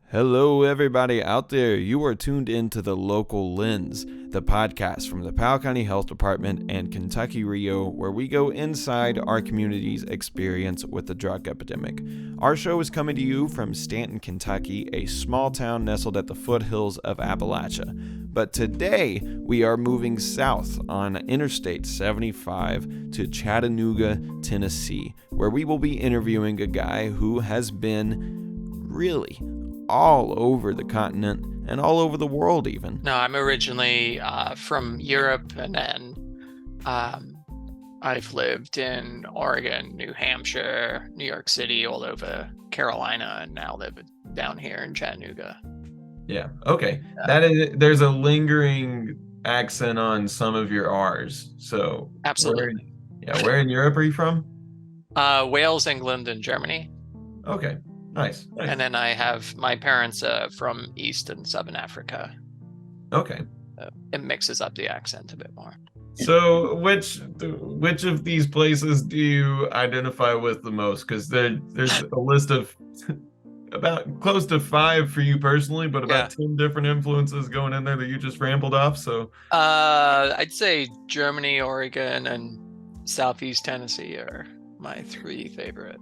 Hello, everybody out there. You are tuned into the Local Lens, the podcast from the Powell County Health Department and Kentucky Rio, where we go inside our community's experience with the drug epidemic. Our show is coming to you from Stanton, Kentucky, a small town nestled at the foothills of Appalachia. But today, we are moving south on Interstate 75 to Chattanooga, Tennessee, where we will be interviewing a guy who has been really all over the continent and all over the world even. No, I'm originally from Europe, and then I've lived in Oregon, New Hampshire, New York City, all over Carolina, and now live down here in Chattanooga. Yeah, okay. There's a lingering accent on some of your R's. So Absolutely. where in Europe are you from? Wales, England, and Germany. Okay, nice. And then I have my parents from East and Southern Africa. Okay. It mixes up the accent a bit more. So which of these places do you identify with the most? Because there's a list of about close to 5 for you personally, but about 10 different influences going in there that you just rambled off. So I'd say Germany, Oregon, and Southeast Tennessee are my 3 favorite.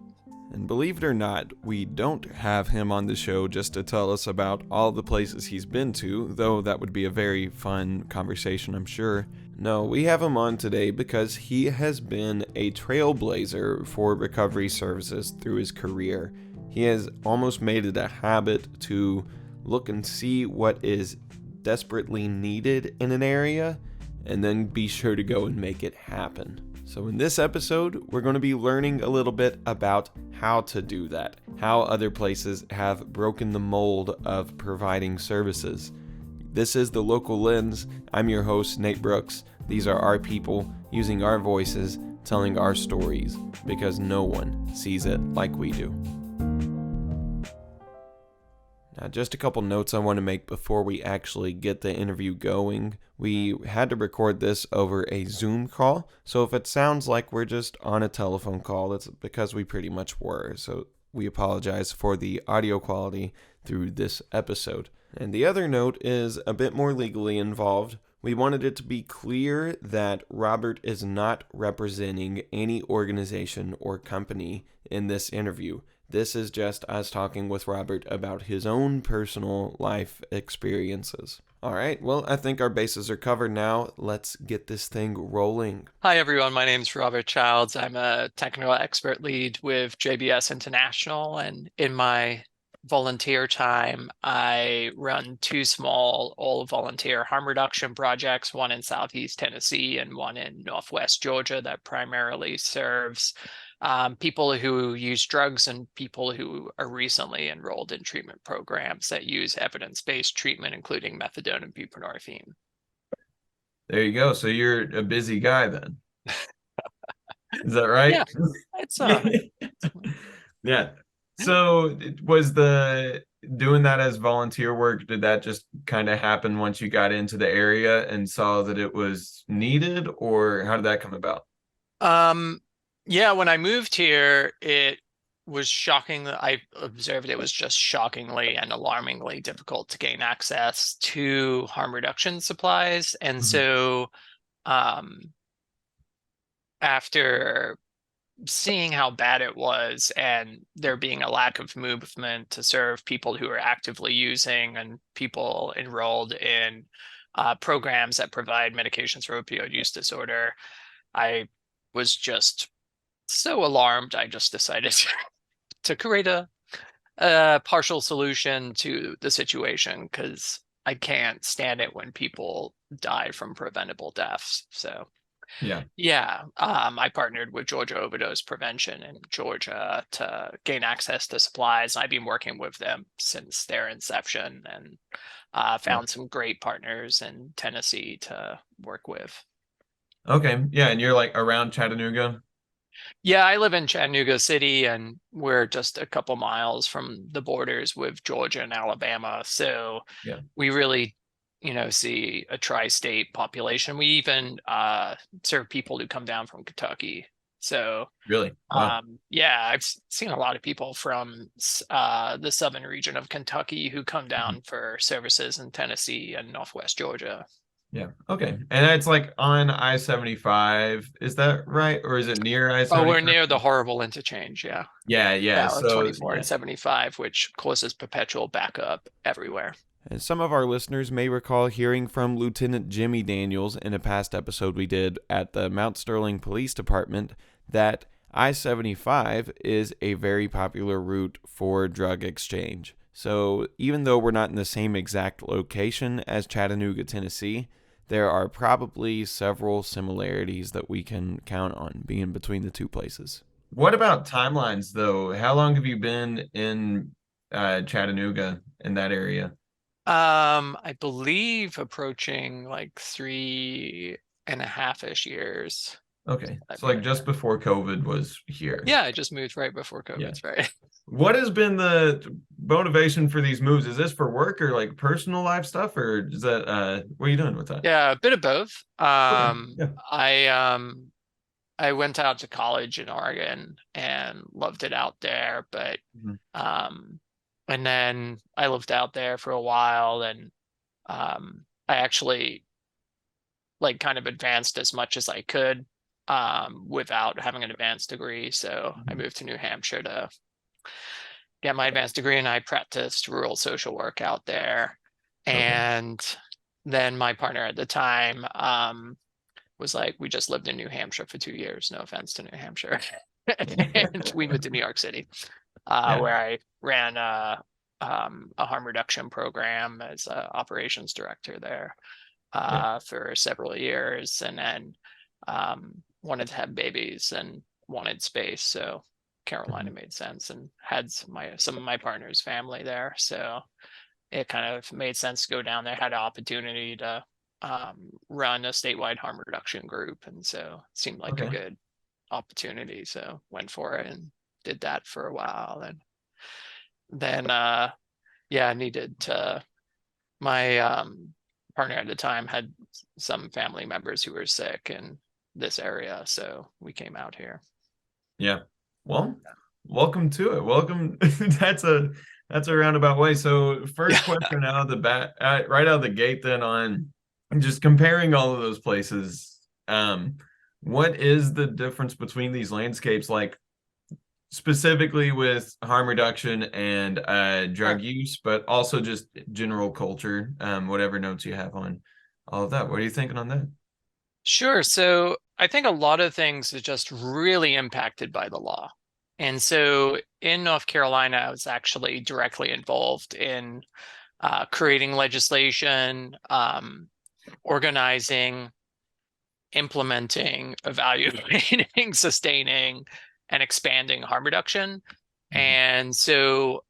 And believe it or not, we don't have him on the show just to tell us about all the places he's been to, though that would be a very fun conversation, I'm sure. No, we have him on today because he has been a trailblazer for recovery services through his career. He has almost made it a habit to look and see what is desperately needed in an area, and then be sure to go and make it happen. So in this episode, we're going to be learning a little bit about how to do that, how other places have broken the mold of providing services. This is The Local Lens. I'm your host, Nate Brooks. These are our people using our voices, telling our stories, because no one sees it like we do. Now, just a couple notes I want to make before we actually get the interview going. We had to record this over a Zoom call, so if it sounds like we're just on a telephone call, that's because we pretty much were. So we apologize for the audio quality through this episode. And the other note is a bit more legally involved. We wanted it to be clear that Robert is not representing any organization or company in this interview. This is just us talking with Robert about his own personal life experiences. All right, well, I think our bases are covered now. Let's get this thing rolling. Hi, everyone. My name is Robert Childs. I'm a technical expert lead with JBS International, and in my volunteer time, I run 2 small all-volunteer harm reduction projects, one in Southeast Tennessee and one in Northwest Georgia, that primarily serves people who use drugs and people who are recently enrolled in treatment programs that use evidence-based treatment, including methadone and buprenorphine. There you go. So you're a busy guy then. Is that right? Yeah, it's yeah. So was the doing that as volunteer work, did that just kind of happen once you got into the area and saw that it was needed, or how did that come about? Yeah, when I moved here, it was shocking. I observed it was just shockingly and alarmingly difficult to gain access to harm reduction supplies. And so after seeing how bad it was and there being a lack of movement to serve people who are actively using and people enrolled in programs that provide medications for opioid use disorder, I was just so alarmed, I just decided to create a partial solution to the situation, because I can't stand it when people die from preventable deaths. So I partnered with Georgia Overdose Prevention in Georgia to gain access to supplies. I've been working with them since their inception, and found some great partners in Tennessee to work with. Okay, yeah, and you're like around Chattanooga? Yeah, I live in Chattanooga City, and we're just a couple miles from the borders with Georgia and Alabama. So we really, see a tri-state population. We even serve people who come down from Kentucky. So Really? Wow. yeah, I've seen a lot of people from the southern region of Kentucky who come Mhm. down for services in Tennessee and Northwest Georgia. Yeah. Okay. And that's like on I-75. Is that right? Or is it near Oh, we're I-75? near the horrible interchange. Yeah. Yeah, yeah. Yeah, So 24 and yeah. 75, which causes perpetual backup everywhere. And some of our listeners may recall hearing from Lieutenant Jimmy Daniels in a past episode we did at the Mount Sterling Police Department that I 75 is a very popular route for drug exchange. So even though we're not in the same exact location as Chattanooga, Tennessee, there are probably several similarities that we can count on being between the two places. What about timelines, though? How long have you been in Chattanooga in that area? I believe approaching like 3.5-ish years Okay. I've So been like here. just before COVID was here. Yeah, I just moved right before Yeah. COVID's right. What has been the motivation for these moves? Is this for work or like personal life stuff or is that what are you doing with that? Yeah, a bit of both. Okay. Yeah. I went out to college in Oregon and loved it out there, but Mhm. um and then I lived out there for a while and I actually like kind of advanced as much as I could without having an advanced degree. So I Mhm. moved to New Hampshire to get my advanced degree and I practiced rural social work out there. Okay. And then my partner at the time was like, we just lived in New Hampshire for 2 years. No offense to New Hampshire. And we moved to New York City, Yeah. where I ran a harm reduction program as an operations director there Yeah. for several years, and then wanted to have babies and wanted space. So Carolina Mhm. made sense, and had some of my partner's family there. So it kind of made sense to go down there. Had an opportunity to run a statewide harm reduction group, and so it seemed like a Okay. good opportunity. So went for it and did that for a while, and then yeah, I needed to. My partner at the time had some family members who were sick in this area, so we came out here. Yeah. Well, welcome to it. Welcome. That's a roundabout way. So Yeah. first question out of the bat, right out of the gate then on just comparing all of those places. What is the difference between these landscapes like specifically with harm reduction and drug Sure. use, but also just general culture, whatever notes you have on all of that. What are you thinking on that? Sure. So I think a lot of things are just really impacted by the law. And so in North Carolina, I was actually directly involved in creating legislation, organizing, implementing, evaluating, sustaining, and expanding harm reduction. Mhm. And so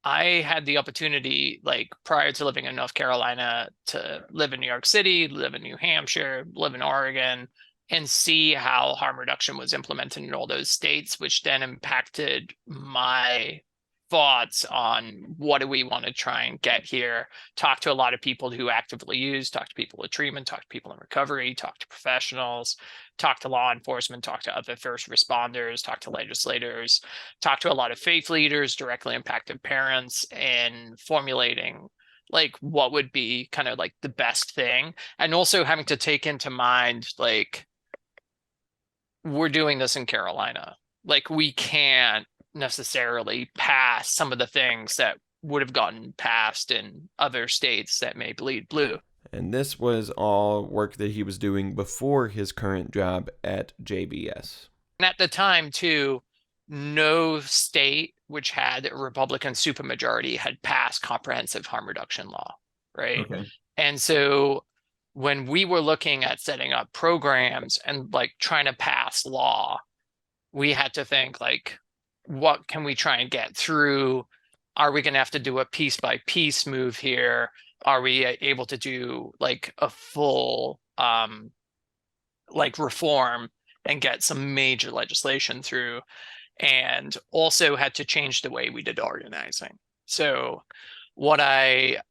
I had the opportunity, like prior to living in North Carolina, to live in New York City, live in New Hampshire, live in Oregon, and see how harm reduction was implemented in all those states, which then impacted my thoughts on what do we want to try and get here. Talk to a lot of people who actively use, talk to people with treatment, talk to people in recovery, talk to professionals, talk to law enforcement, talk to other first responders, talk to legislators, talk to a lot of faith leaders, directly impacted parents, and formulating like what would be kind of like the best thing. And also having to take into mind, like, we're doing this in Carolina. Like, we can't necessarily pass some of the things that would have gotten passed in other states that may bleed blue. And this was all work that he was doing before his current job at JBS. And at the time, too, no state which had a Republican supermajority had passed comprehensive harm reduction law, right? Okay. And so when we were looking at setting up programs and like trying to pass law, we had to think like, what can we try and get through? Are we going to have to do a piece by piece move here? Are we able to do like a full like reform and get some major legislation through? And also had to change the way we did organizing. So what I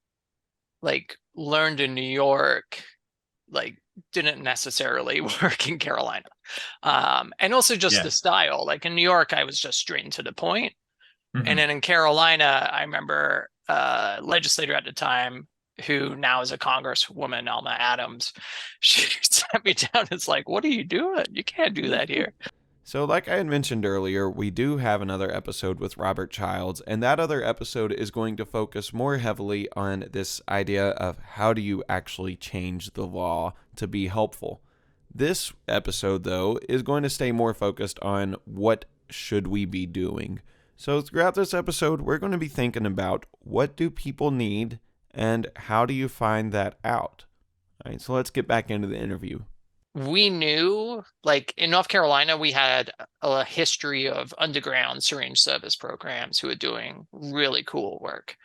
like learned in New York, like didn't necessarily work in Carolina. And also just Yeah. the style. Like in New York, I was just straight and to the point. And Mhm. then in Carolina, I remember a legislator at the time who now is a congresswoman, Alma Adams. She sat me down. It's like, what are you doing? You can't do that here. So, like I had mentioned earlier, we do have another episode with Robert Childs, and that other episode is going to focus more heavily on this idea of how do you actually change the law to be helpful. This episode, though, is going to stay more focused on what should we be doing. So, throughout this episode, we're going to be thinking about what do people need and how do you find that out. All right, so let's get back into the interview. We knew, like in North Carolina, we had a history of underground syringe service programs who are doing really cool work.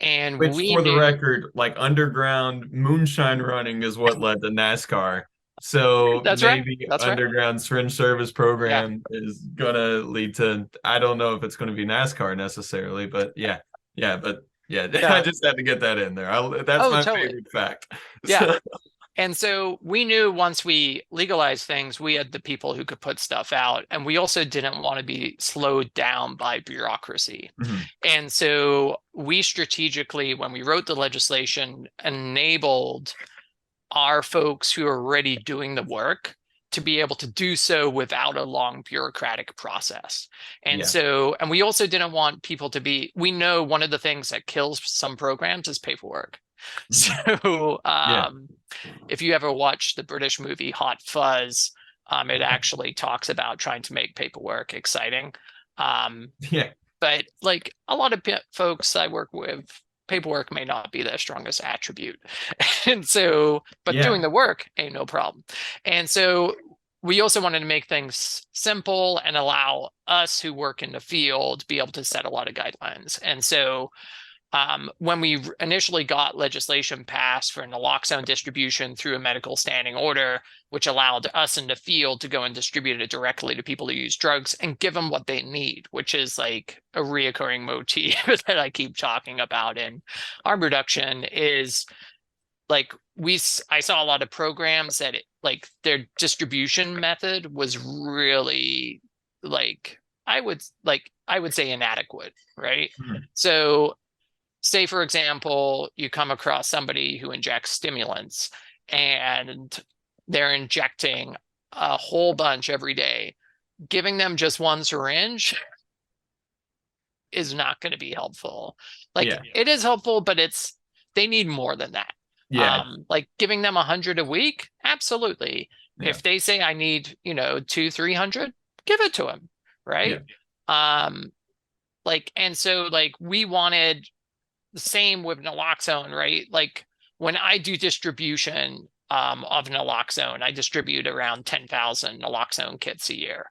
And Which, we for the knew record, like underground moonshine running is what led to NASCAR. So that's right. maybe That's right. underground syringe service Yeah. program is gonna lead to, I don't know if it's gonna be NASCAR necessarily, but yeah, but yeah, I Yeah. just had to get that in there. That's Oh, my totally. favorite fact. Yeah. So, And so we knew once we legalized things, we had the people who could put stuff out. And we also didn't want to be slowed down by bureaucracy. mhm. And so we strategically, when we wrote the legislation, enabled our folks who are already doing the work to be able to do so without a long bureaucratic process. And Yeah. so, and we also didn't want people to be, we know one of the things that kills some programs is paperwork. So, Yeah. if you ever watch the British movie Hot Fuzz, it actually talks about trying to make paperwork exciting. Yeah. But like a lot of folks I work with, paperwork may not be their strongest attribute. And so, but Yeah. doing the work ain't no problem. And so we also wanted to make things simple and allow us who work in the field be able to set a lot of guidelines. And so when we initially got legislation passed for naloxone distribution through a medical standing order, which allowed us in the field to go and distribute it directly to people who use drugs and give them what they need, which is like a reoccurring motif that I keep talking about in harm reduction, is like I saw a lot of programs that like their distribution method was really like I would say inadequate, right? Mhm. So say, for example, you come across somebody who injects stimulants and they're injecting a whole bunch every day. Giving them just one syringe is not going to be helpful. Like Yeah. it is helpful, but they need more than that. Yeah. Like giving them 100 a week, absolutely. Yeah. If they say I need, 200-300, give it to them, right? Like, and so like we wanted the same with naloxone, right? Like when I do distribution of naloxone, I distribute around 10,000 naloxone kits a year.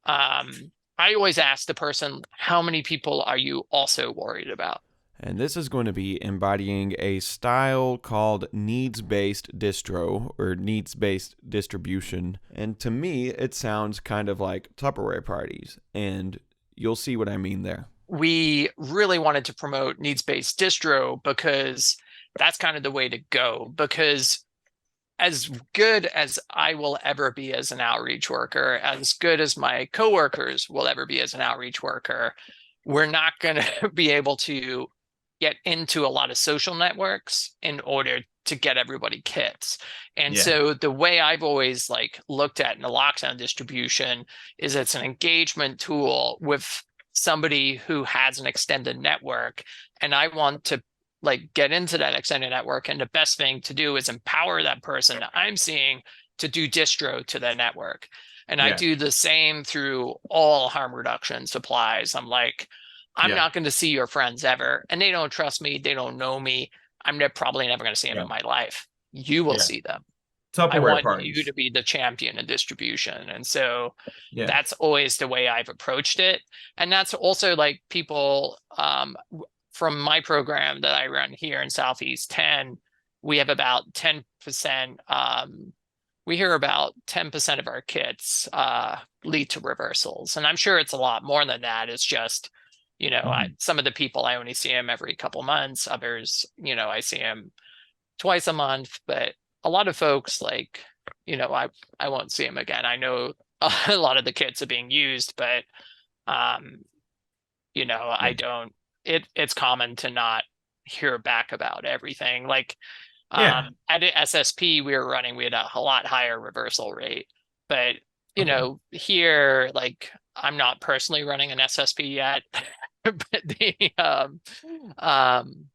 I always ask the person, how many people are you also worried about? And this is going to be embodying a style called needs-based distro or needs-based distribution. And to me, it sounds kind of like Tupperware parties, and you'll see what I mean there. We really wanted to promote needs-based distro because that's kind of the way to go. Because as good as I will ever be as an outreach worker, as good as my coworkers will ever be as an outreach worker, we're not going to be able to get into a lot of social networks in order to get everybody kits. And so the way I've always like looked at naloxone distribution is it's an engagement tool with somebody who has an extended network, and I want to like get into that extended network, and the best thing to do is empower that person that I'm seeing to do distro to their network. And I do the same through all harm reduction supplies. I'm like, I'm not going to see your friends ever, and they don't trust me, they don't know me, I'm probably never going to see them in my life. You will see them. I Tupperware want parties. you to be the champion in distribution. And so that's always the way I've approached it. And that's also like people from my program that I run here in Southeast 10, we have about 10%. We hear about 10% of our kits lead to reversals. And I'm sure it's a lot more than that. It's just, some of the people, I only see them every couple months. Others, I see them twice a month. But a lot of folks, like I won't see him again. I know a lot of the kits are being used, but I don't. It's common to not hear back about everything. Like Yeah. at SSP we had a lot higher reversal rate, but Okay. here, like, I'm not personally running an SSP yet, but um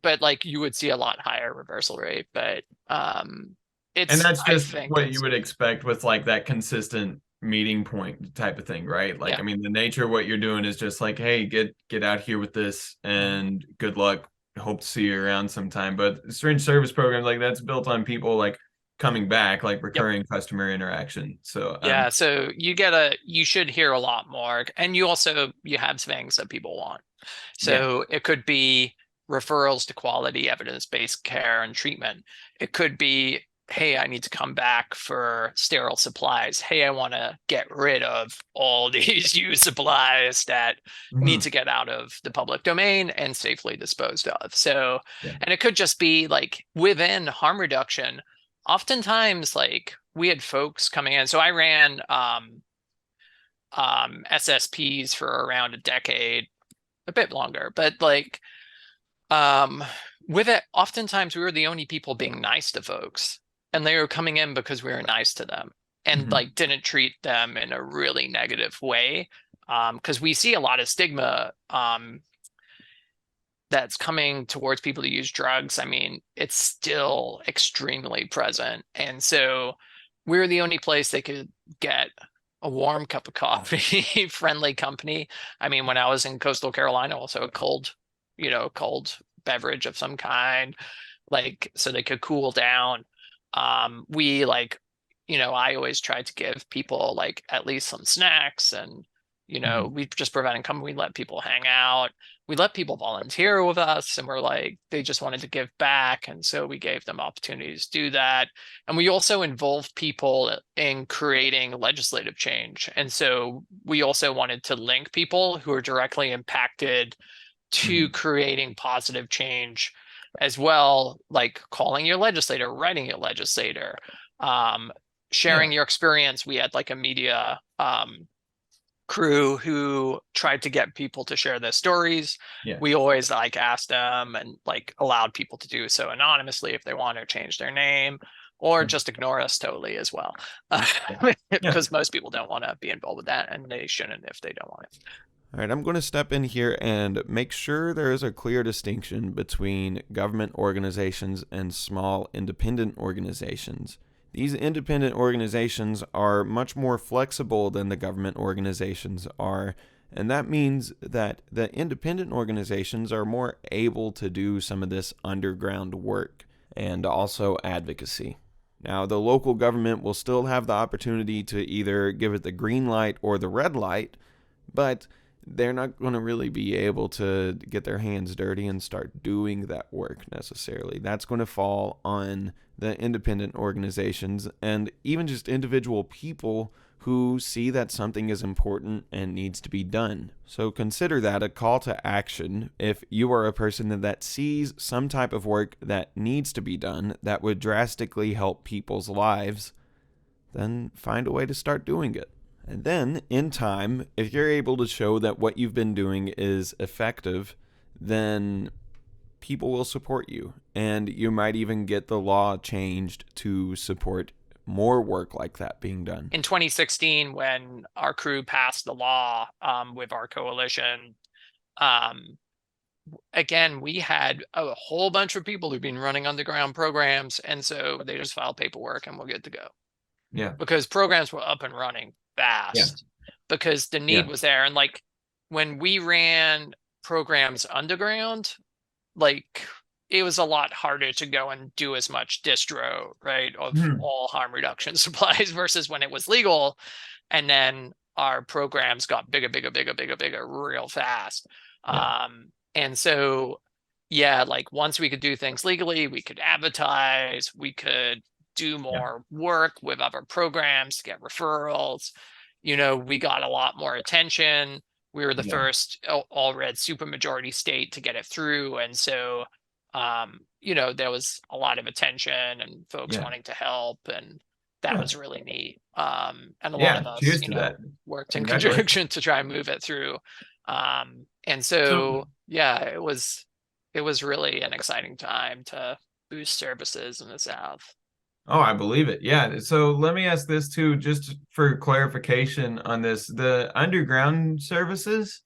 but like you would see a lot higher reversal rate. But And that's I just think what you it's would expect with like that consistent meeting point type of thing, right? Like, yeah. I mean, the nature of what you're doing is just like, hey, get out here with this and good luck. Hope to see you around sometime. But strange service programs like that's built on people like coming back, like Yep. recurring customer interaction. So, Yeah, so you should hear a lot more, and you have things that people want. yeah. So it could be referrals to quality evidence-based care and treatment. It could be, hey, I need to come back for sterile supplies. Hey, I want to get rid of all these used supplies that need Mhm. to get out of the public domain and safely disposed of. So, Yeah. and it could just be like within harm reduction, oftentimes like we had folks coming in. So I ran SSPs for around a decade, a bit longer, but like with it, oftentimes we were the only people being nice to folks, and they were coming in because we were nice to them and Mhm. like didn't treat them in a really negative way. Because we see a lot of stigma that's coming towards people who use drugs. I mean, it's still extremely present. And so we're the only place they could get a warm cup of coffee, friendly company. I mean, when I was in coastal Carolina, also a cold beverage of some kind, like, so they could cool down. We like, I always tried to give people like at least some snacks, and, Mhm. we just prevented company. We let people hang out. We let people volunteer with us, and we're like, they just wanted to give back. And so we gave them opportunities to do that. And we also involved people in creating legislative change. And so we also wanted to link people who are directly impacted to Mhm. creating positive change as well, like calling your legislator, writing your legislator, Yeah. sharing your experience. We had like a media crew who tried to get people to share their stories. Yeah. We always like asked them and like allowed people to do so anonymously if they want to change their name, or Mhm. just ignore us totally as well. Yeah. Yeah. Because most people don't want to be involved with that, and they shouldn't if they don't want it. All right, I'm going to step in here and make sure there is a clear distinction between government organizations and small independent organizations. These independent organizations are much more flexible than the government organizations are, and that means that the independent organizations are more able to do some of this underground work and also advocacy. Now, the local government will still have the opportunity to either give it the green light or the red light, but they're not going to really be able to get their hands dirty and start doing that work necessarily. That's going to fall on the independent organizations and even just individual people who see that something is important and needs to be done. So consider that a call to action if you are a person that sees some type of work that needs to be done that would drastically help people's lives, then find a way to start doing it. And then, in time, if you're able to show that what you've been doing is effective, then people will support you. And you might even get the law changed to support more work like that being done. In 2016, when our crew passed the law with our coalition, um, again, we had a whole bunch of people who've been running underground programs, and so they just filed paperwork and we're good to go. Yeah. Because programs were up and running Yeah. fast because the need Yeah. was there. And like when we ran programs underground, like it was a lot harder to go and do as much distro, right, of Mhm. all harm reduction supplies versus when it was legal. And then our programs got bigger real fast. Yeah. And so, yeah, like once we could do things legally, we could advertise, we could do Yeah. more work with other programs to get referrals. We got a lot more attention. We were the Yeah. first all red supermajority state to get it through. And so there was a lot of attention and folks Yeah. wanting to help, and that Yeah. was really neat. And a lot Yeah. of us, Cheers to that. worked in Congratulations. conjunction to try and move it through. And So, so, yeah, it was really an exciting time to boost services in the South. oh, I believe it. Yeah. So let me ask this too, just for clarification on this. The underground services,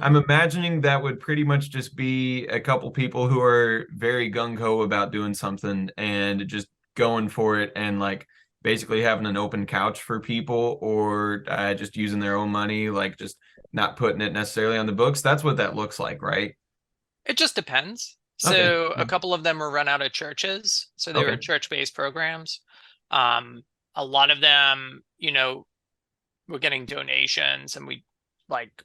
I'm Mhm. imagining that would pretty much just be a couple people who are very gung-ho about doing something and just going for it and like basically having an open couch for people or just using their own money, like just not putting it necessarily on the books. That's what that looks like, right? It just depends. Okay. So a couple of them were run out of churches, so they were Okay. church-based programs. Um, a lot of them, were getting donations, and we like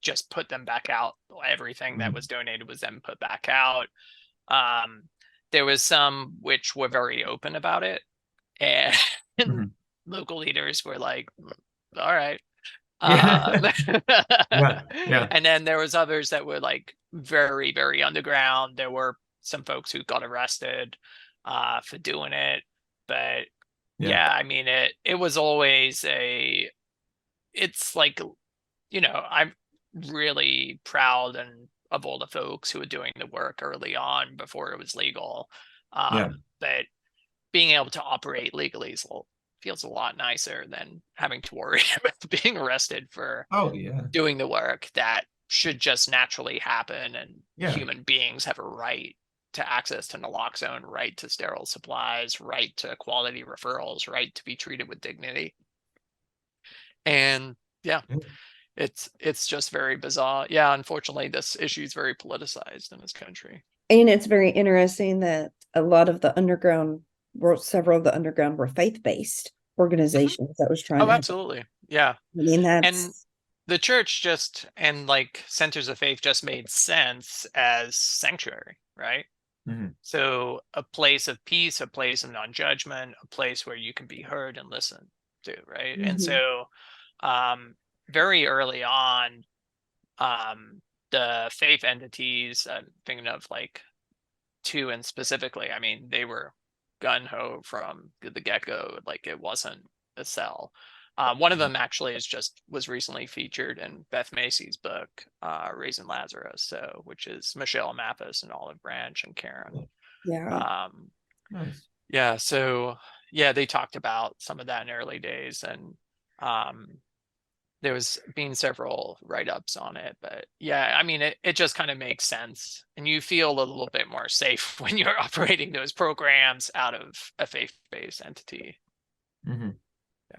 just put them back out. Everything that Mhm. was donated was then put back out. Um, there was some which were very open about it, and Mhm. local leaders were like, "All right." Yeah. Um, Yeah. Yeah. and then there was others that were like very, very underground. There were some folks who got arrested for doing it, but Yeah. yeah, I mean it was always it's like, I'm really proud and of all the folks who were doing the work early on before it was legal. Yeah. But being able to operate legally feels a lot nicer than having to worry about being arrested for Oh, yeah. doing the work that should just naturally happen. And Yeah. human beings have a right to access to naloxone, right to sterile supplies, right to quality referrals, right to be treated with dignity. And yeah, Yeah. it's just very bizarre. Yeah, unfortunately, this issue is very politicized in this country. And it's very interesting that a lot of the underground, several of the underground were faith-based organizations that was trying Oh, to help. absolutely. Yeah. I mean, And that's the church just and like centers of faith just made sense as sanctuary, right? Mhm. So a place of peace, a place of non-judgment, a place where you can be heard and listened to, right? And Mhm. so very early on, the faith entities, I'm thinking of like two and specifically, I mean, they were gun-ho from the get-go, like it wasn't a sell. One of them actually was recently featured in Beth Macy's book, Raising Lazarus, so which is Michelle Mappus and Olive Branch and Karen. yeah. Nice. Yeah, so yeah, they talked about some of that in early days, and um, there was been several write-ups on it, but yeah, I mean, it just kind of makes sense, and you feel a little bit more safe when you're operating those programs out of a faith-based entity. Hmm.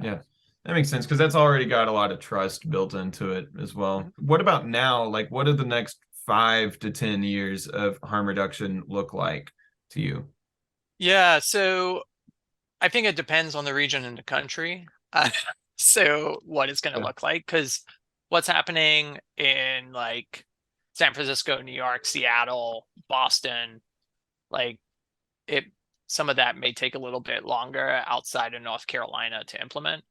Yeah. Yeah, that makes sense because that's already got a lot of trust built into it as well. What about now? Like, what do the next 5 to 10 years of harm reduction look like to you? Yeah, so I think it depends on the region in the country. So what it's going to Yeah. look like, because what's happening in like San Francisco, New York, Seattle, Boston, like it, some of that may take a little bit longer outside of North Carolina to implement.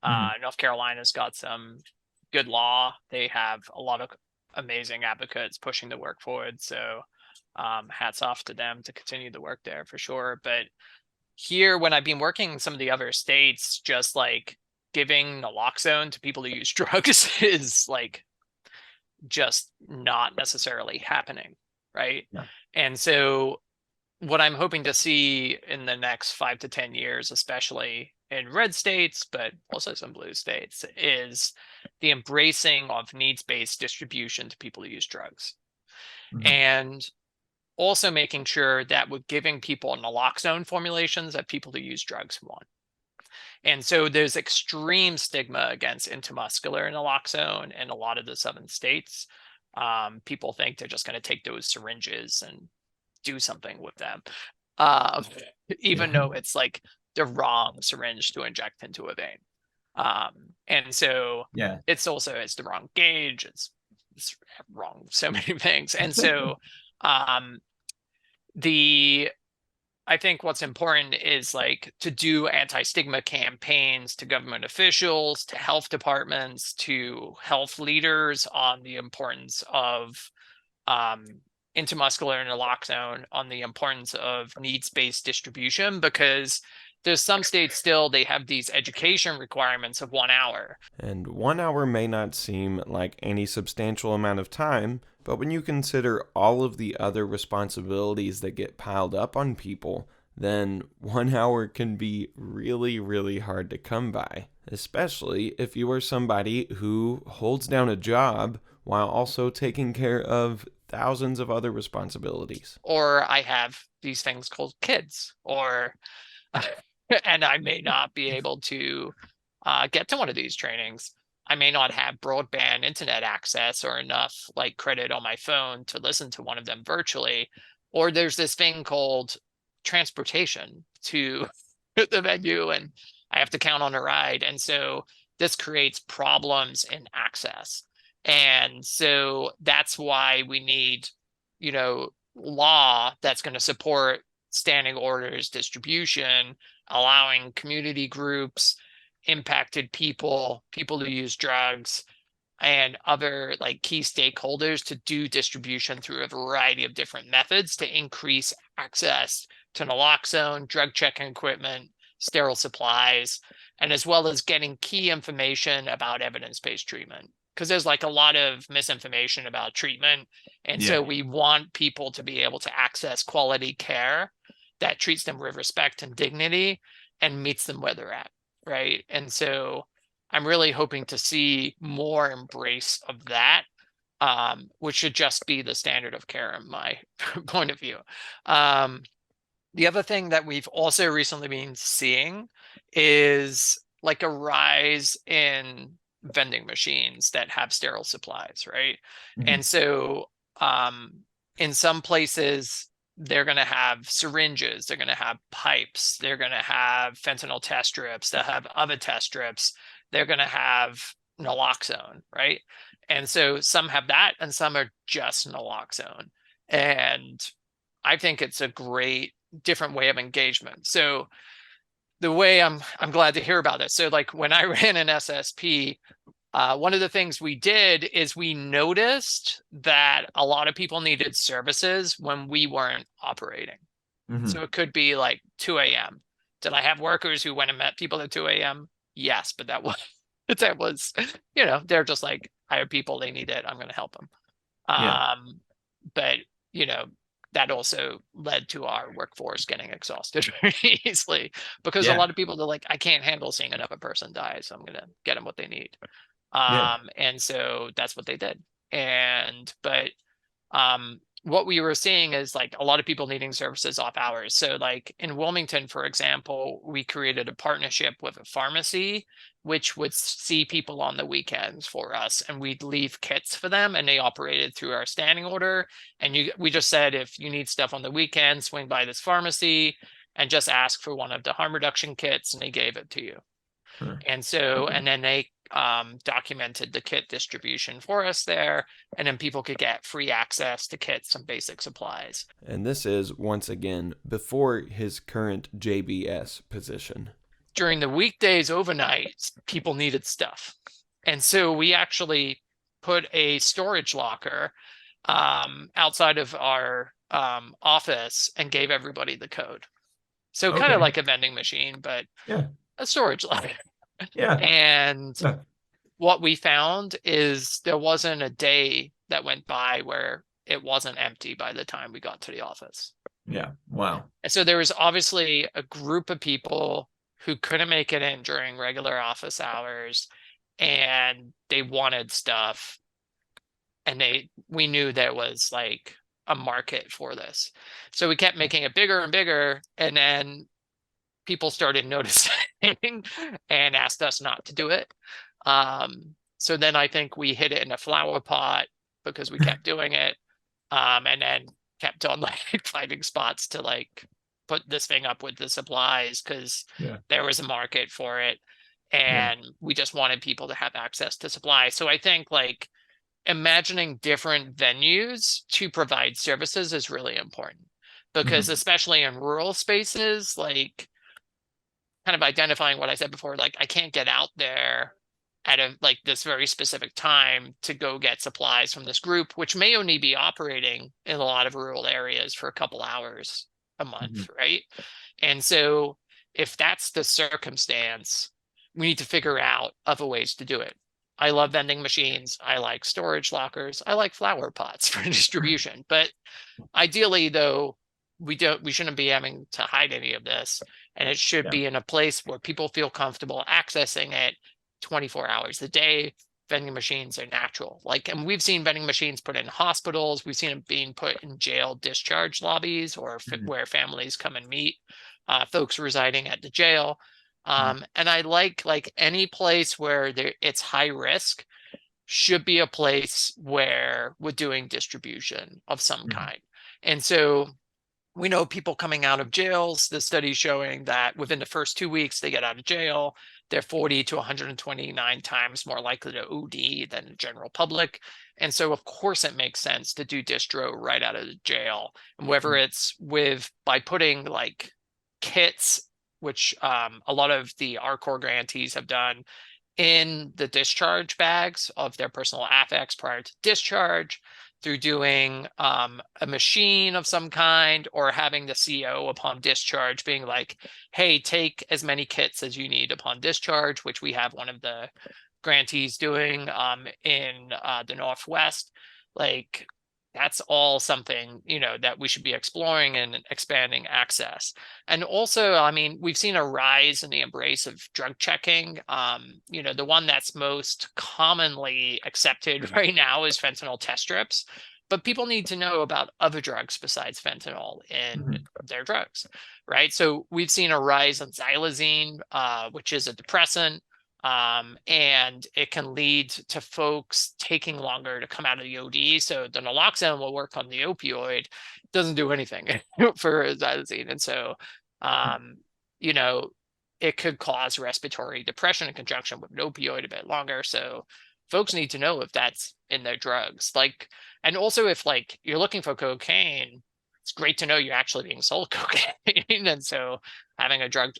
Mhm. North Carolina's got some good law. They have a lot of amazing advocates pushing the work forward. So hats off to them to continue the work there for sure. But here, when I've been working in some of the other states, just like giving naloxone to people who use drugs is like just not necessarily happening, right? Yeah. And so what I'm hoping to see in the next 5 to 10 years, especially in red states, but also some blue states, is the embracing of needs-based distribution to people who use drugs. Mhm. And also making sure that we're giving people naloxone formulations that people who use drugs want. And so there's extreme stigma against intramuscular naloxone in a lot of the southern states. People think they're just going to take those syringes and do something with them, um, even Yeah. though it's like the wrong syringe to inject into a vein. And so Yeah. it's the wrong gauge. It's wrong so many things. And so um, the I think what's important is like to do anti-stigma campaigns to government officials, to health departments, to health leaders on the importance of um, intramuscular naloxone on the importance of needs-based distribution, because there's some states still, they have these education requirements of 1 hour. And 1 hour may not seem like any substantial amount of time, but when you consider all of the other responsibilities that get piled up on people, then 1 hour can be really, really hard to come by, especially if you are somebody who holds down a job while also taking care of thousands of other responsibilities. Or I have these things called kids, or and I may not be able to get to one of these trainings. I may not have broadband internet access or enough like credit on my phone to listen to one of them virtually. Or there's this thing called transportation to the venue, and I have to count on a ride. And so this creates problems in access. And so that's why we need, law that's going to support standing orders distribution, allowing community groups, impacted people who use drugs, and other like key stakeholders to do distribution through a variety of different methods to increase access to naloxone, drug checking equipment, sterile supplies, and as well as getting key information about evidence-based treatment. Because there's like a lot of misinformation about treatment. And so we want people to be able to access quality care that treats them with respect and dignity and meets them where they're at, right? And so I'm really hoping to see more embrace of that, which should just be the standard of care in my point of view. The other thing that we've also recently been seeing is like a rise in vending machines that have sterile supplies, right? Mhm. And so in some places, they're going to have syringes, they're going to have pipes, they're going to have fentanyl test strips, they'll have other test strips, they're going to have naloxone, right? And so some have that and some are just naloxone. And I think it's a great different way of engagement. So the way I'm glad to hear about this. So like when I ran an SSP, one of the things we did is we noticed that a lot of people needed services when we weren't operating. Mhm. So it could be like 2 a.m. Did I have workers who went and met people at 2 a.m.? Yes, but that was, they're just like, I have people, they need it, I'm going to help them. Yeah. But, that also led to our workforce getting exhausted very easily, because a lot of people are like, I can't handle seeing another person die, so I'm going to get them what they need. And so that's what they did. But what we were seeing is like a lot of people needing services off hours. So like in Wilmington, for example, we created a partnership with a pharmacy, which would see people on the weekends for us, and we'd leave kits for them, and they operated through our standing order. And we just said, if you need stuff on the weekend, swing by this pharmacy and just ask for one of the harm reduction kits, and they gave it to you. Huh. And so, and then they documented the kit distribution for us there, and then people could get free access to kits and basic supplies. And this is, once again, before his current JBS position. During the weekdays overnight, people needed stuff. And so we actually put a storage locker outside of our office and gave everybody the code. So kind of like a vending machine, but a storage locker. And what we found is there wasn't a day that went by where it wasn't empty by the time we got to the office. Yeah. Wow. And so there was obviously a group of people who couldn't make it in during regular office hours, and they wanted stuff, and we knew there was like a market for this. So we kept making it bigger and bigger, and then people started noticing and asked us not to do it. So then I think we hid it in a flower pot because we kept doing it, and then kept on like finding spots to like put this thing up with the supplies, because there was a market for it, and we just wanted people to have access to supplies. So I think like imagining different venues to provide services is really important, because especially in rural spaces, like kind of identifying what I said before, like I can't get out there at a like this very specific time to go get supplies from this group, which may only be operating in a lot of rural areas for a couple hours a month, right? And so if that's the circumstance, we need to figure out other ways to do it. I love vending machines. I like storage lockers. I like flower pots for distribution. But ideally, though, we shouldn't be having to hide any of this. And it should be in a place where people feel comfortable accessing it 24 hours a day. Vending machines are natural. Like, and we've seen vending machines put in hospitals. We've seen them being put in jail discharge lobbies or where families come and meet folks residing at the jail. And I like any place where it's high risk should be a place where we're doing distribution of some kind. And so we know people coming out of jails, the study showing that within the first 2 weeks they get out of jail, they're 40 to 129 times more likely to OD than the general public. And so of course it makes sense to do distro right out of the jail. And whether it's by putting like kits, which a lot of the RCORE grantees have done, in the discharge bags of their personal affects prior to discharge, through doing a machine of some kind, or having the CO upon discharge being like, hey, take as many kits as you need upon discharge, which we have one of the grantees doing in the Northwest. Like, that's all something, that we should be exploring and expanding access. And also, I mean, we've seen a rise in the embrace of drug checking. The one that's most commonly accepted right now is fentanyl test strips, but people need to know about other drugs besides fentanyl in their drugs, right? So we've seen a rise in xylazine, which is a depressant. And it can lead to folks taking longer to come out of the OD. So the naloxone will work on the opioid, doesn't do anything for xylazine. And so, it could cause respiratory depression in conjunction with an opioid a bit longer. So folks need to know if that's in their drugs. And also if you're looking for cocaine, it's great to know you're actually being sold cocaine. And so having a drug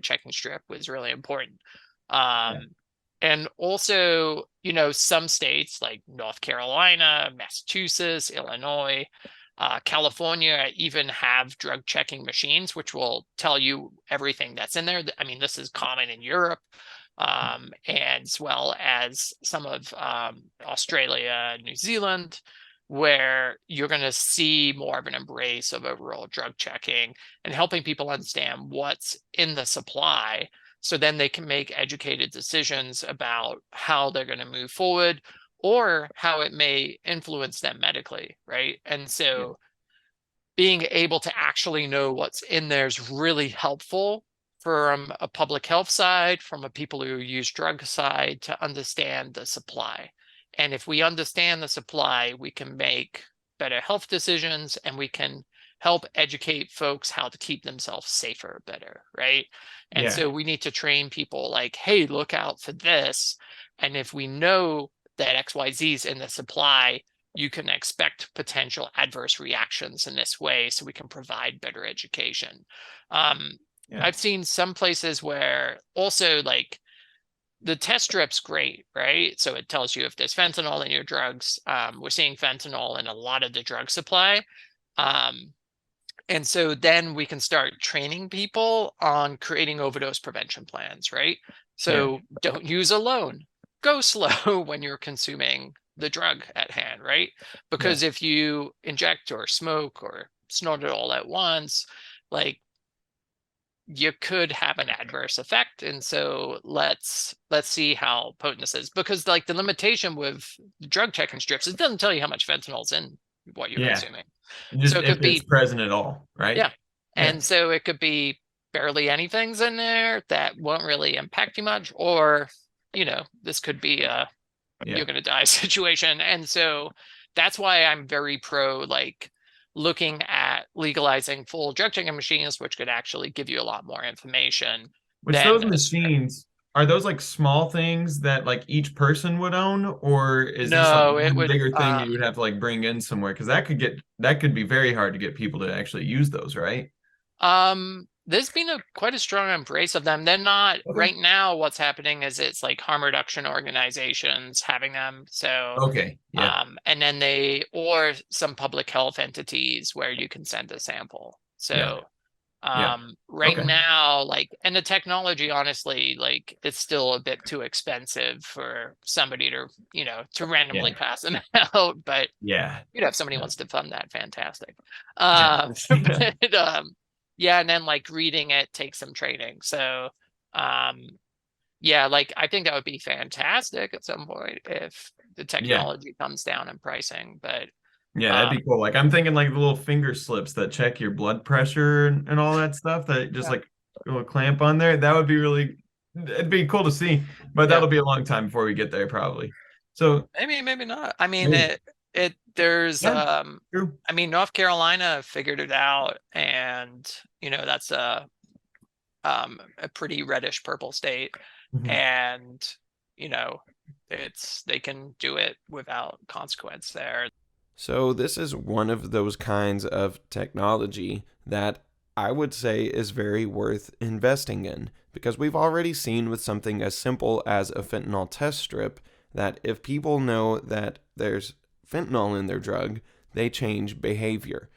checking strip was really important. And also, some states like North Carolina, Massachusetts, Illinois, California even have drug checking machines, which will tell you everything that's in there. I mean, this is common in Europe, and as well as some of Australia, New Zealand, where you're going to see more of an embrace of overall drug checking and helping people understand what's in the supply, so then they can make educated decisions about how they're going to move forward or how it may influence them medically, right? And so being able to actually know what's in there is really helpful from a public health side, from a people who use drug side, to understand the supply. And if we understand the supply, we can make better health decisions, and we can help educate folks how to keep themselves safer better, right? And so we need to train people like, hey, look out for this. And if we know that XYZ is in the supply, you can expect potential adverse reactions in this way, so we can provide better education. I've seen some places where also the test strip's great, right? So it tells you if there's fentanyl in your drugs. We're seeing fentanyl in a lot of the drug supply. And so then we can start training people on creating overdose prevention plans, right? So don't use alone. Go slow when you're consuming the drug at hand, right? Because if you inject or smoke or snort it all at once, you could have an adverse effect. And so let's see how potent this is, because the limitation with drug checking strips, it doesn't tell you how much fentanyl is in what you're consuming. Just so it could it's present at all, right? Yeah. And so it could be barely anything's in there that won't really impact you much, or, this could be a you're going to die situation. And so that's why I'm very pro looking at legalizing full drug checking machines, which could actually give you a lot more information. Which those machines, are those small things that each person would own, or is this one bigger thing you would have to bring in somewhere? Because that could be very hard to get people to actually use those, right? There's been quite a strong embrace of them. They're not Okay. right now. What's happening is it's like harm reduction organizations having them. So, Okay. Yeah. and then or some public health entities where you can send a sample. So, Yeah. right Okay. now, like, and the technology, honestly, like, it's still a bit too expensive for somebody to, to randomly pass them out. But Yeah. if somebody Yeah. wants to fund that, fantastic. Yeah. But yeah, and then like reading it takes some training. So yeah, like I think that would be fantastic at some point if the technology comes down in pricing. But Yeah, that'd be cool. Like I'm thinking like the little finger slips that check your blood pressure and all that stuff that just like a little clamp on there. That would be it'd be cool to see, but that'll be a long time before we get there probably. So maybe not. I mean, maybe. there's True. I mean, North Carolina figured it out, and that's a pretty reddish purple state. Mhm. And they can do it without consequence there. So this is one of those kinds of technology that I would say is very worth investing in, because we've already seen with something as simple as a fentanyl test strip that if people know that there's fentanyl in their drug, they change behavior.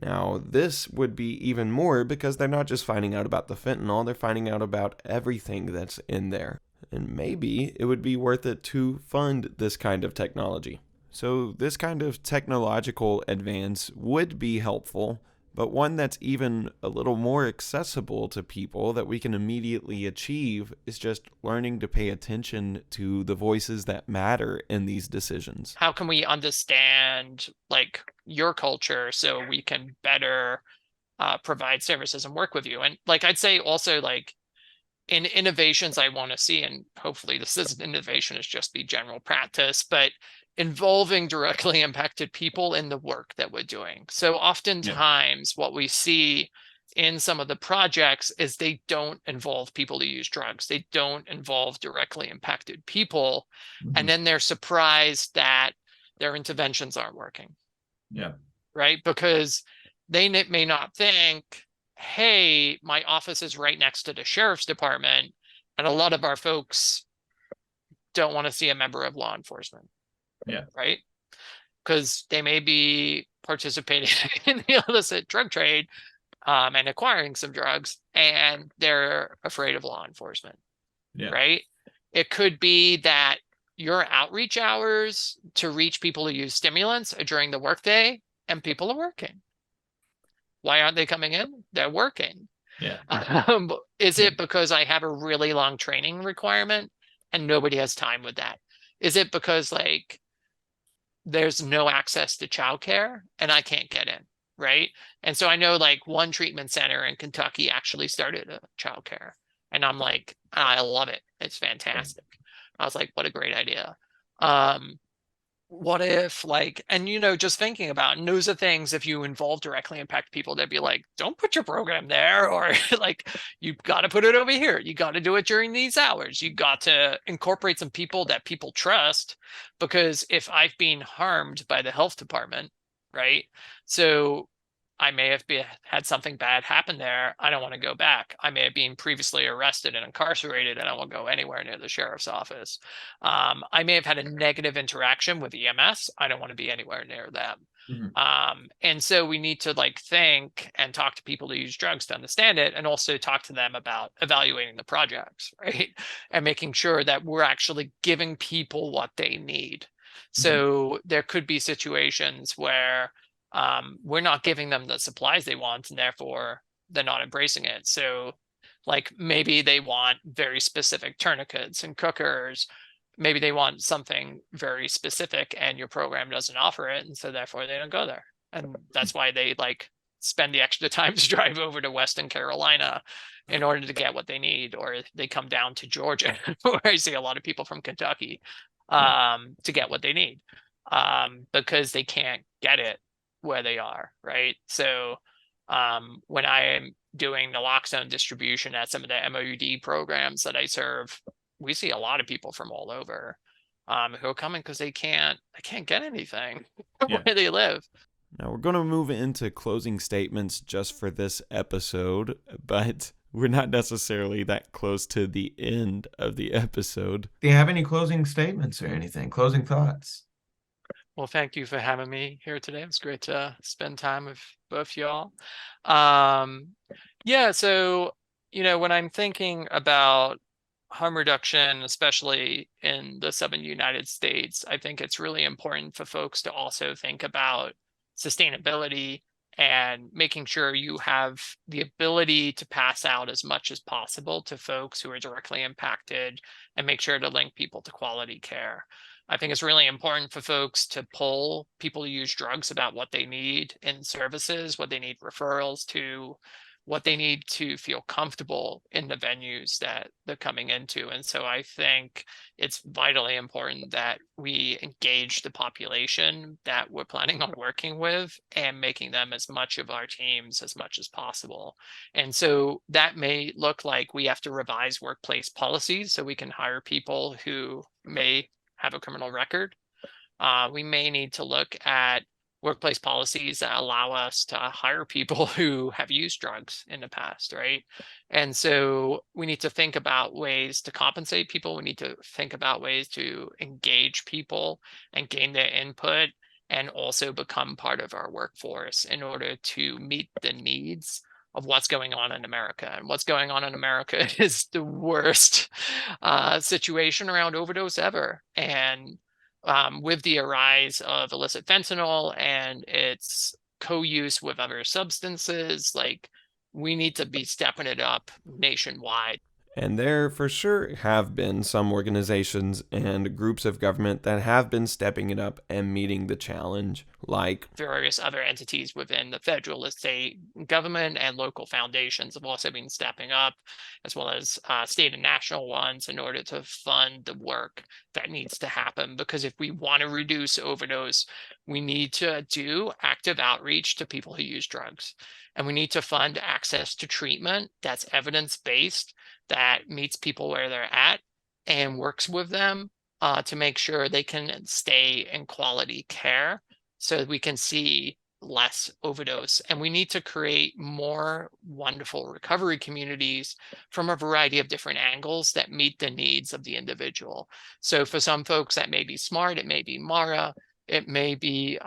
Now, this would be even more because they're not just finding out about the fentanyl, they're finding out about everything that's in there. And maybe it would be worth it to fund this kind of technology. So, this kind of technological advance would be helpful, but one that's even a little more accessible to people that we can immediately achieve is just learning to pay attention to the voices that matter in these decisions. How can we understand like your culture so we can better provide services and work with you? And like I'd say also, like, in innovations I want to see, and hopefully this isn't innovation, it's just the general practice, but involving directly impacted people in the work that we're doing. So oftentimes what we see in some of the projects is they don't involve people who use drugs. They don't involve directly impacted people. And then they're surprised that their interventions aren't working. Yeah. Right? Because they may not think, hey, my office is right next to the sheriff's department, and a lot of our folks don't want to see a member of law enforcement. Yeah. Right? Because they may be participating in the illicit drug trade and acquiring some drugs, and they're afraid of law enforcement. Yeah. Right? It could be that your outreach hours to reach people who use stimulants are during the workday, and people are working. Why aren't they coming in? They're working. Yeah. Is it because I have a really long training requirement and nobody has time with that? Is it because like there's no access to childcare and I can't get in? Right. And so I know like one treatment center in Kentucky actually started a childcare, and I'm like, I love it. It's fantastic. I was like, what a great idea. What if like, and just thinking about, and those are things, if you involve directly impact people, they'd be like, don't put your program there, or like, you've got to put it over here. You got to do it during these hours. You got to incorporate some people that people trust, because if I've been harmed by the health department, right? So I may have had something bad happen there. I don't want to go back. I may have been previously arrested and incarcerated, and I won't go anywhere near the sheriff's office. I may have had a negative interaction with EMS. I don't want to be anywhere near them. And so we need to like think and talk to people who use drugs to understand it, and also talk to them about evaluating the projects, right? And making sure that we're actually giving people what they need. So there could be situations where we're not giving them the supplies they want, and therefore they're not embracing it. So like maybe they want very specific tourniquets and cookers. Maybe they want something very specific and your program doesn't offer it, and so therefore they don't go there. And that's why they like spend the extra time to drive over to Western Carolina in order to get what they need, or they come down to Georgia, where I see a lot of people from Kentucky, to get what they need, because they can't get it where they are, right? So when I am doing naloxone distribution at some of the MOUD programs that I serve, we see a lot of people from all over who are coming because they can't get anything where they live. Now we're going to move into closing statements just for this episode, but we're not necessarily that close to the end of the episode. Do you have any closing statements or anything? Closing thoughts? Well, thank you for having me here today. It was great to spend time with both y'all. Yeah, so, when I'm thinking about harm reduction, especially in the Southern United States, I think it's really important for folks to also think about sustainability and making sure you have the ability to pass out as much as possible to folks who are directly impacted and make sure to link people to quality care. I think it's really important for folks to poll people who use drugs about what they need in services, what they need referrals to, what they need to feel comfortable in the venues that they're coming into. And so I think it's vitally important that we engage the population that we're planning on working with and making them as much of our teams as much as possible. And so that may look like we have to revise workplace policies so we can hire people who may have a criminal record. We may need to look at workplace policies that allow us to hire people who have used drugs in the past, right? And so we need to think about ways to compensate people. We need to think about ways to engage people and gain their input and also become part of our workforce in order to meet the needs of what's going on in America. And what's going on in America is the worst situation around overdose ever. And with the rise of illicit fentanyl and its co-use with other substances, like we need to be stepping it up nationwide. And there for sure have been some organizations and groups of government that have been stepping it up and meeting the challenge, like various other entities within the federal, state government and local foundations have also been stepping up, as well as state and national ones, in order to fund the work that needs to happen. Because if we want to reduce overdose, we need to do active outreach to people who use drugs. And we need to fund access to treatment that's evidence-based, that meets people where they're at and works with them to make sure they can stay in quality care so that we can see less overdose. And we need to create more wonderful recovery communities from a variety of different angles that meet the needs of the individual. So for some folks, that may be SMART, it may be MARA, it may be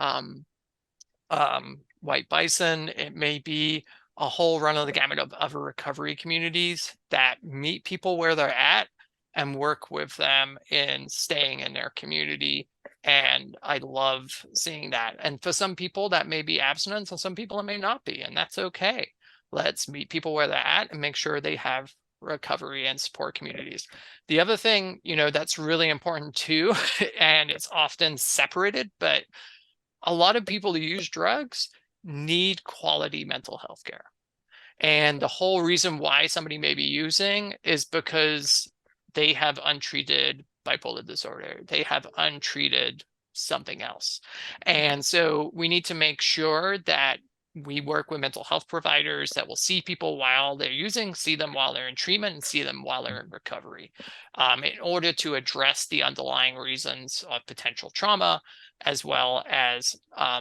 White Bison, it may be a whole run of the gamut of other recovery communities that meet people where they're at and work with them in staying in their community. And I love seeing that. And for some people that may be abstinence, and some people it may not be, and that's okay. Let's meet people where they're at and make sure they have recovery and support communities. The other thing, that's really important too, and it's often separated, but a lot of people who use drugs need quality mental health care. And the whole reason why somebody may be using is because they have untreated bipolar disorder. They have untreated something else. And so we need to make sure that we work with mental health providers that will see people while they're using, see them while they're in treatment, and see them while they're in recovery, in order to address the underlying reasons of potential trauma, as well as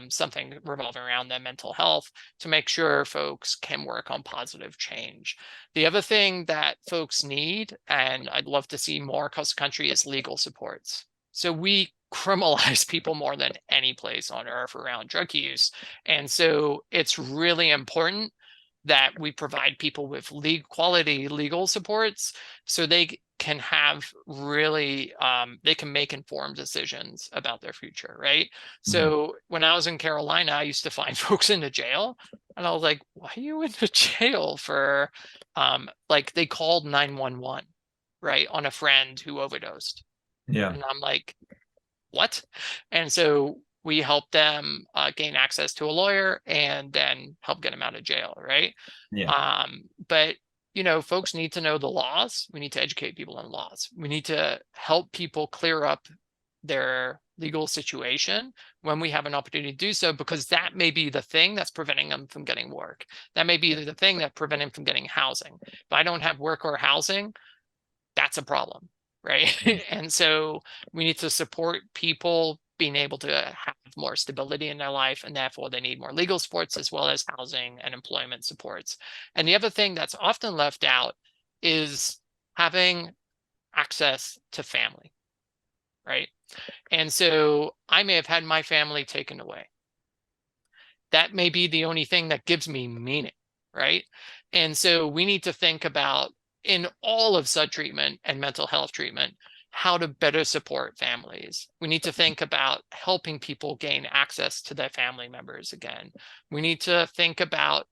something revolving around their mental health, to make sure folks can work on positive change. The other thing that folks need, and I'd love to see more across the country, is legal supports. So we criminalize people more than any place on earth around drug use. And so it's really important that we provide people with quality legal supports so they can have really, they can make informed decisions about their future, right? So when I was in Carolina, I used to find folks in the jail and I was like, why are you in the jail for, like they called 911, right, on a friend who overdosed. Yeah. And I'm like, what? And so we help them gain access to a lawyer and then help get them out of jail, right? Yeah. But folks need to know the laws. We need to educate people on laws. We need to help people clear up their legal situation when we have an opportunity to do so, because that may be the thing that's preventing them from getting work. That may be the thing that prevents them from getting housing. If I don't have work or housing, that's a problem, right? And so we need to support people being able to have more stability in their life, and therefore they need more legal supports as well as housing and employment supports. And the other thing that's often left out is having access to family, right? And so I may have had my family taken away. That may be the only thing that gives me meaning, right? And so we need to think about, in all of SUD treatment and mental health treatment, how to better support families. We need to think about helping people gain access to their family members again. We need to think about,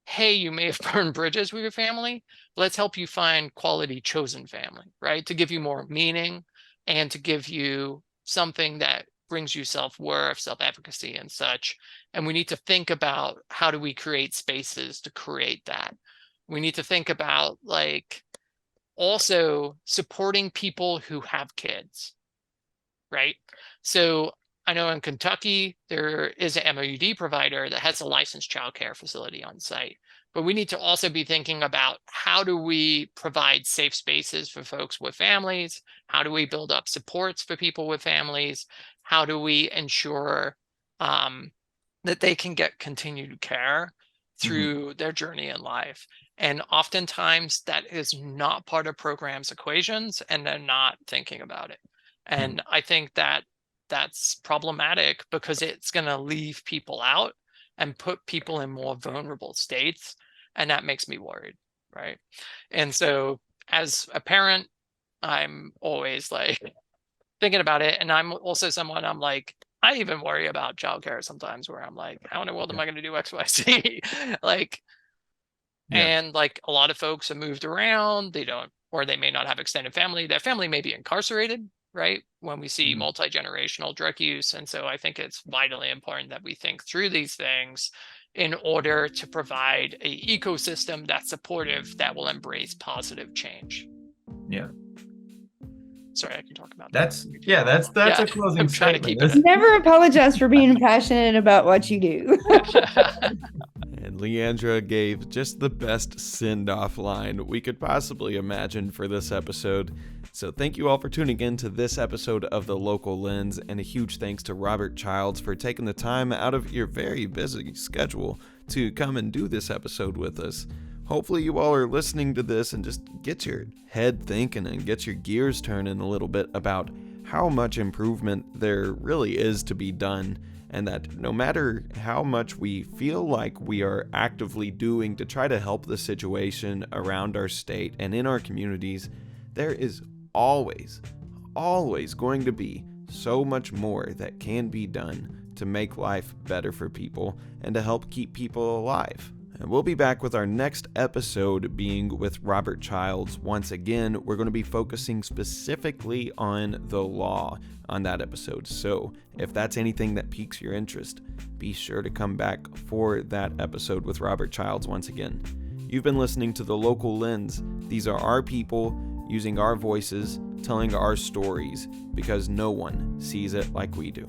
hey, you may have burned bridges with your family. Let's help you find quality chosen family, right? To give you more meaning and to give you something that brings you self-worth, self-efficacy, and such. And we need to think about, how do we create spaces to create that? We need to think about, like, also supporting people who have kids, right? So I know in Kentucky, there is an MOUD provider that has a licensed childcare facility on site. But we need to also be thinking about, how do we provide safe spaces for folks with families? How do we build up supports for people with families? How do we ensure that they can get continued care through their journey in life? And oftentimes that is not part of programs' equations, and they're not thinking about it. And I think that that's problematic, because it's going to leave people out and put people in more vulnerable states. And that makes me worried, right? And so as a parent, I'm always like thinking about it. And I'm also someone, I'm like, I even worry about childcare sometimes, where I'm like, how in the world am I going to do X, Y, Z? Like, and like, a lot of folks have moved around, they don't, or they may not have extended family. Their family may be incarcerated, right? When we see multi-generational drug use. And so I think it's vitally important that we think through these things in order to provide an ecosystem that's supportive, that will embrace positive change. Yeah. Sorry, I can talk about That's that. a closing I'm trying to statement. keep it. Never apologize for being passionate about what you do. And Leandra gave just the best send-off line we could possibly imagine for this episode. So thank you all for tuning in to this episode of The Local Lens, and a huge thanks to Robert Childs for taking the time out of your very busy schedule to come and do this episode with us. Hopefully you all are listening to this and just get your head thinking and get your gears turning a little bit about how much improvement there really is to be done, and that no matter how much we feel like we are actively doing to try to help the situation around our state and in our communities, there is always going to be so much more that can be done to make life better for people and to help keep people alive. And we'll be back with our next episode being with Robert Childs. Once again, we're going to be focusing specifically on the law on that episode. So if that's anything that piques your interest, be sure to come back for that episode with Robert Childs once again. You've been listening to The Local Lens. These are our people using our voices, telling our stories, because no one sees it like we do.